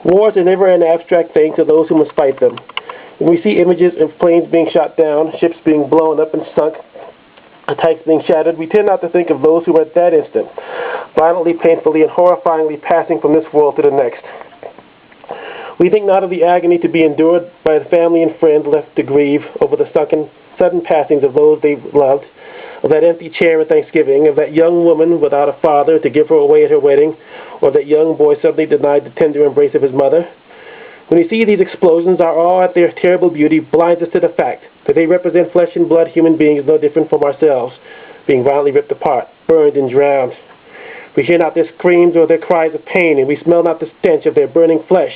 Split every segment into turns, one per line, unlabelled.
Wars are never an abstract thing to those who must fight them. When we see images of planes being shot down, ships being blown up and sunk, tanks being shattered, we tend not to think of those who at that instant, violently, painfully, and horrifyingly passing from this world to the next. We think not of the agony to be endured by the family and friends left to grieve over the sudden passings of those they loved, of that empty chair at Thanksgiving, of that young woman without a father to give her away at her wedding, or that young boy suddenly denied the tender embrace of his mother. When we see these explosions, our awe at their terrible beauty blinds us to the fact that they represent flesh and blood human beings no different from ourselves, being violently ripped apart, burned and drowned. We hear not their screams or their cries of pain, and we smell not the stench of their burning flesh.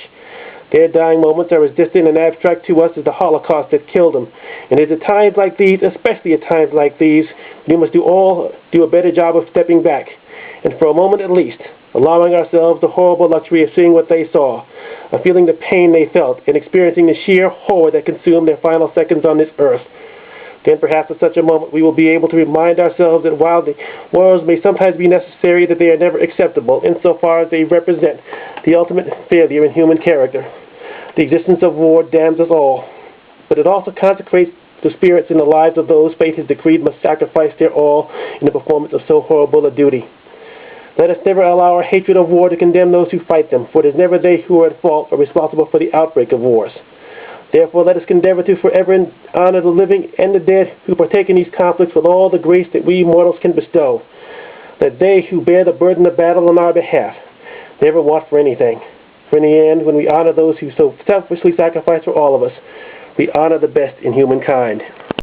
Their dying moments are as distant and abstract to us as the Holocaust that killed them. And it is at times like these, especially at times like these, we must do a better job of stepping back, and for a moment at least, allowing ourselves the horrible luxury of seeing what they saw, of feeling the pain they felt, and experiencing the sheer horror that consumed their final seconds on this earth. Then perhaps at such a moment we will be able to remind ourselves that while the wars may sometimes be necessary, that they are never acceptable insofar as they represent the ultimate failure in human character. The existence of war damns us all, but it also consecrates the spirits and the lives of those fate has decreed must sacrifice their all in the performance of so horrible a duty. Let us never allow our hatred of war to condemn those who fight them, for it is never they who are at fault or responsible for the outbreak of wars. Therefore, let us endeavor to forever honor the living and the dead who partake in these conflicts with all the grace that we mortals can bestow, that they who bear the burden of battle on our behalf never want for anything. For in the end, when we honor those who so selfishly sacrifice for all of us, we honor the best in humankind.